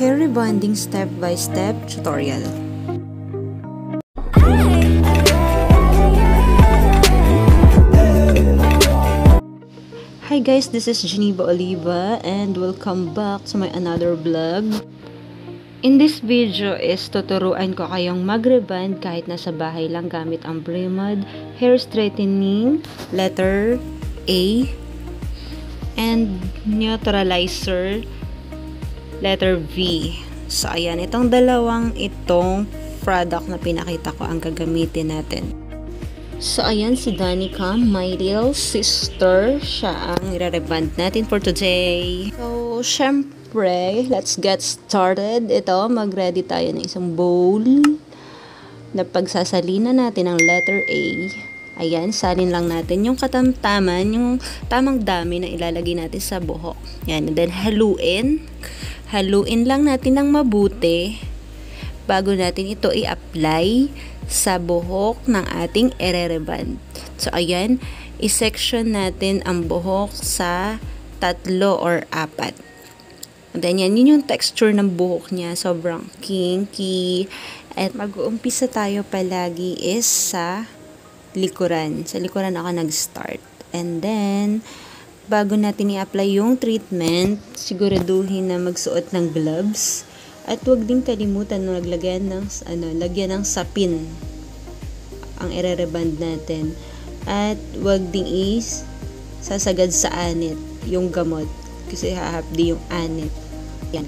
Hair rebonding step-by-step tutorial. Hi guys, this is Geneva Oliva and welcome back to my another vlog. In this video is tuturuan ko kayong mag-rebond kahit nasa bahay lang gamit ang Bremod Hair Straightening letter A and Neutralizer letter V. So ayan, itong dalawang product na pinakita ko ang gagamitin natin. So ayan, si Danica, my little sister, siya ang i-rebond natin for today. So syempre, let's get started. Ito, mag-ready tayo ng isang bowl na pagsasalina natin ang letter A. Ayan, salin lang natin yung katamtaman, yung tamang dami na ilalagay natin sa buhok. Yan, and then haluin. Haluin lang natin ng mabuti bago natin ito i-apply sa buhok ng ating ire-rebond. So, ayan, i-section natin ang buhok sa 3 or 4. And then, yun yung texture ng buhok niya. Sobrang kinky. At mag-uumpisa tayo palagi is sa likuran. Sa likuran ako nag-start. And then, bago natin i-apply yung treatment, siguraduhin na magsuot ng gloves. At huwag din kalimutan na lagyan ng sapin ang ire-rebond natin. At huwag ding sasagad sa anit yung gamot kasi hahapdi yung anit. Yan.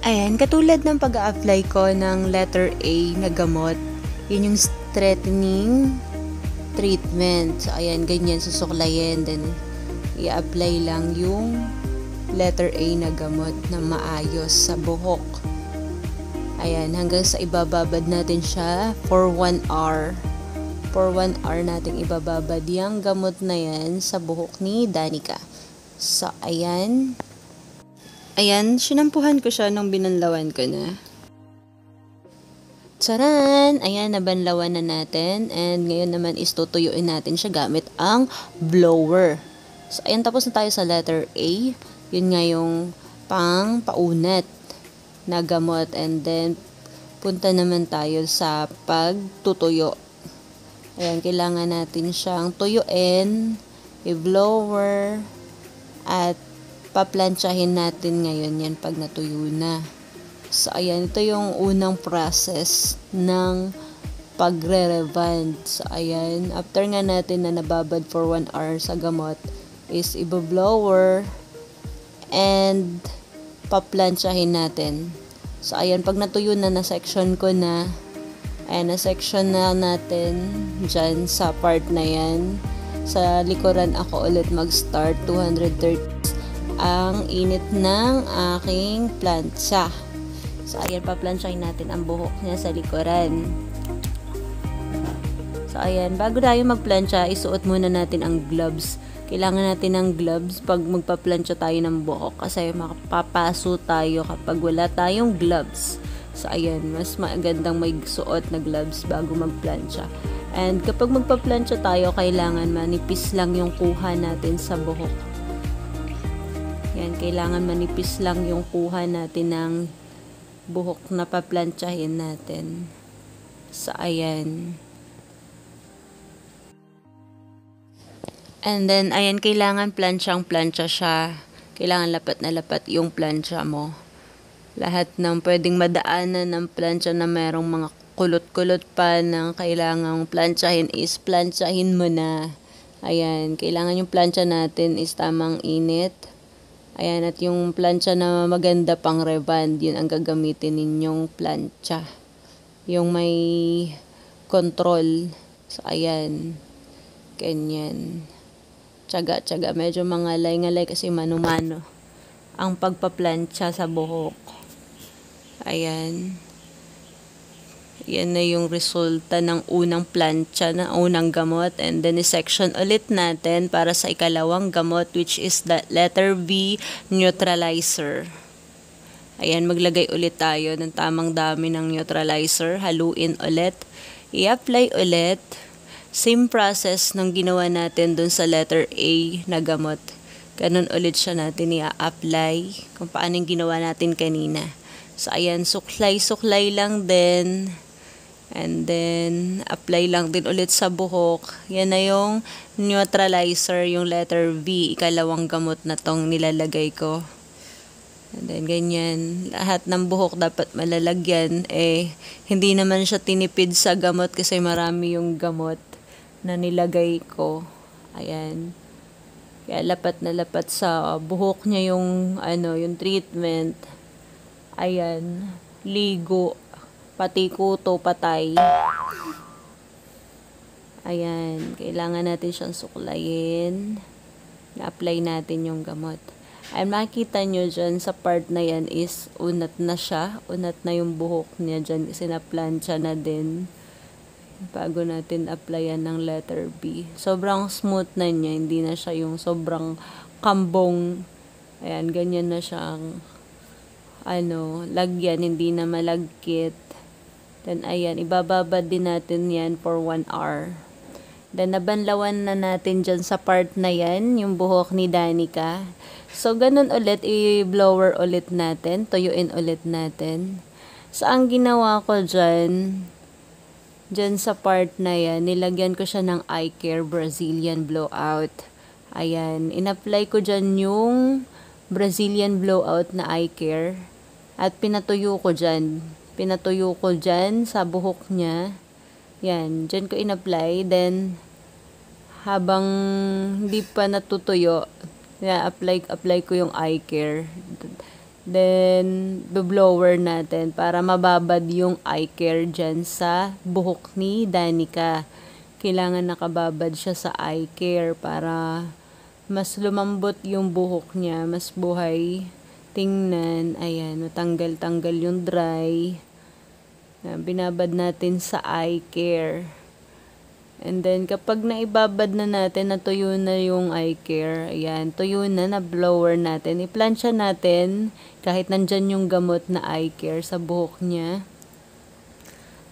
Ayan, katulad ng pag-a-apply ko ng letter A na gamot, yun yung straightening treatment. So, ayan, ganyan susuklayin. Then, i-apply lang yung letter A na gamot na maayos sa buhok. Ayan, hanggang sa ibababad natin siya for 1 hour. For 1 hour natin ibababad yung gamot na yan sa buhok ni Danica. So, ayan. Ayan, sinampuhan ko siya nung binanlawan ko na. Tsaran! Ayan, nabanlawan na natin. And ngayon naman is tutuyuin natin siya gamit ang blower. So, ayan, tapos na tayo sa letter A. Yun nga yung paunat na gamot. And then, punta naman tayo sa pagtutuyo. Ayan, kailangan natin siyang tuyuin, i-blower, at paplantsahin natin ngayon yan pag natuyo na. So, ayan, ito yung unang process ng pagre-rebond. So, ayan, after nga natin na nababad for 1 hour sa gamot, is i-blower, and paplantsahin natin. So, ayan, pag natuyo na na-section ko na, ayan, na-section na natin dyan sa part na yan. Sa likuran ako ulit mag-start, 230 ang init ng aking plantsa. So, ayan, paplantsahin natin ang buhok niya sa likuran. So, ayan, bago tayo magplantsa, isuot muna natin ang gloves. Kailangan natin ng gloves pag magpa-plancha tayo ng buhok kasi makapapaso tayo kapag wala tayong gloves. So, ayan, mas magandang may suot na gloves bago magplancha. And kapag magpa-plancha tayo, kailangan manipis lang yung kuha natin sa buhok. Yan, kailangan manipis lang yung kuha natin ng buhok na paplantsahin natin. So, ayan. And then, ayan, kailangan planchang-plancha siya. Kailangan lapat na lapat yung plancha mo. Lahat ng pwedeng madaanan ng plancha na merong mga kulot-kulot pa na kailangang planchahin is planchahin mo na. Ayan, kailangan yung plancha natin is tamang init. Ayan, at yung plancha na maganda pang rebond, yun ang gagamitin ninyong plancha. Yung may control. So, ayan. Ganyan. Tsaga-tsaga. Medyo mangalay-ngalay kasi mano-mano ang pagpaplantsa sa buhok. Ayan. Yan na yung resulta ng unang plantsa, na unang gamot. And then, i-section ulit natin para sa ikalawang gamot, which is the letter V, neutralizer. Ayan, maglagay ulit tayo ng tamang dami ng neutralizer. Haluin ulit. I-apply ulit. Same process ng ginawa natin dun sa letter A na gamot. Ganun ulit siya natin i-apply kung paano yung ginawa natin kanina. So, ayan, suklay-suklay lang din. And then, apply lang din ulit sa buhok. Yan na yung neutralizer, yung letter V, ikalawang gamot na tong nilalagay ko. And then, ganyan. Lahat ng buhok dapat malalagyan. Hindi naman siya tinipid sa gamot kasi marami yung gamot na nilagay ko. Ayan. Kaya lapat na lapat sa buhok niya yung, yung treatment. Ayan. Ligo. Pati kuto, patay. Ayan. Kailangan natin siyang suklayin. Na-apply natin yung gamot. Ay, makikita nyo dyan sa part na yan is unat na siya. Unat na yung buhok niya dyan kasi na-plancha na din. Bago natin applyan ng letter B. Sobrang smooth na niya. Hindi na siya yung sobrang kambong. Ayan, ganyan na siyang lagyan. Hindi na malagkit. Then, ayan, ibababad din natin yan for 1 hour. Then, nabanlawan na natin dyan sa part na yan, yung buhok ni Danica. So, ganun ulit, i-blower ulit natin, tuyuin ulit natin. So, ang ginawa ko dyan sa part na yan, nilagyan ko siya ng Eye Care Brazilian Blowout. Ayan, in-apply ko dyan yung Brazilian Blowout na Eye Care. At pinatuyo ko dyan. Pinatuyo ko dyan sa buhok niya. Yan, dyan ko in-apply. Then, habang hindi pa natutuyo, apply ko yung eye care. Then, blower natin para mababad yung eye care dyan sa buhok ni Danica. Kailangan nakababad siya sa eye care para mas lumambot yung buhok niya, mas buhay tingnan. Ayan, tanggal-tanggal yung dry. Binabad natin sa eye care. And then, kapag naibabad na natin, natuyo na yung eye care. Ayan, tuyo na blower natin. I-plancha natin kahit nandyan yung gamot na eye care sa buhok niya.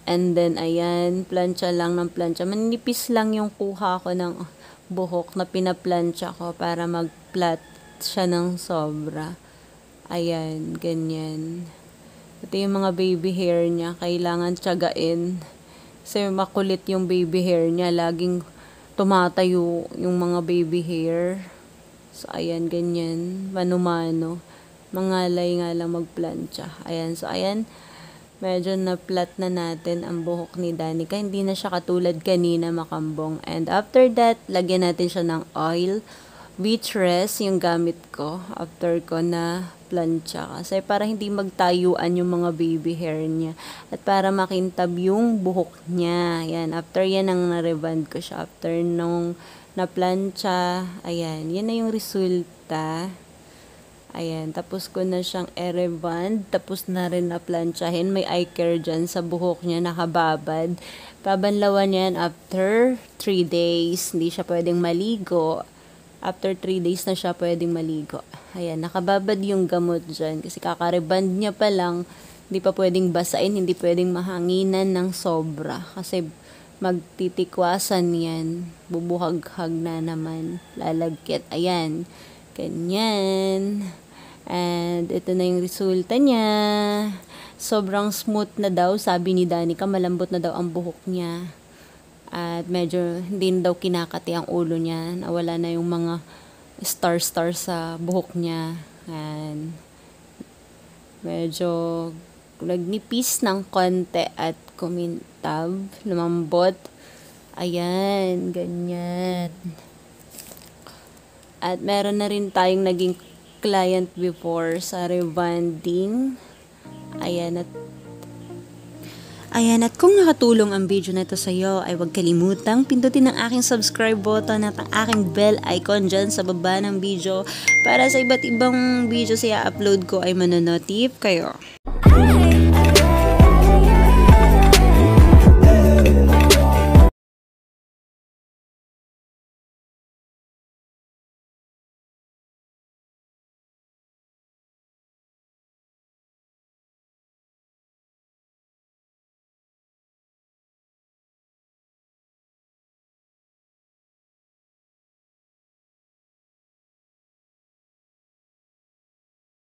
And then, ayan, plancha lang ng plancha. Manipis lang yung kuha ko ng buhok na pinaplancha ko para mag-plait siya ng sobra. Ayan, ganyan. Ito yung mga baby hair niya. Kailangan tiyagain. Kasi makulit yung baby hair niya. Laging tumatayo yung mga baby hair. So, ayan, ganyan. Mano-mano. Mangalay nga lang magplancha. Ayan, so, ayan. Medyo na-plait na natin ang buhok ni Danica. Hindi na siya katulad kanina makambong. And after that, lagyan natin siya ng oil. Beatrice yung gamit ko after ko na plancha. Kasi para hindi magtayuan yung mga baby hair niya. At para makintab yung buhok niya. Ayan. After yan ang na-reband ko siya. After nung na-plancha. Ayan. Yan na yung resulta. Ayan. Tapos ko na siyang e-reband. Tapos na rin na-planchahin. May eye care dyan sa buhok niya. Nakababad. Pabanlawan yan after 3 days. Hindi siya pwedeng maligo. After 3 days na siya pwedeng maligo. Ayan, nakababad yung gamot dyan. Kasi kakareband niya pa lang, hindi pa pwedeng basain, hindi pwedeng mahanginan ng sobra. Kasi magtitikwasan yan. Bubuhag-hag na naman. Lalagkit. Ayan. Ganyan. And ito na yung resulta niya. Sobrang smooth na daw. Sabi ni Danica, malambot na daw ang buhok niya. At medyo hindi na daw kinakati ang ulo niya. Nawala na yung mga star-star sa buhok niya. And medyo nagnipis ng konti at kumintab. Lumambot. Ayan, ganyan. At meron na rin tayong naging client before sa rebonding. Ayan, at kung nakatulong ang video na ito sa iyo, ay huwag kalimutang pindutin ang aking subscribe button at ang aking bell icon dyan sa baba ng video para sa iba't ibang video sa i-upload ko ay manonotif kayo.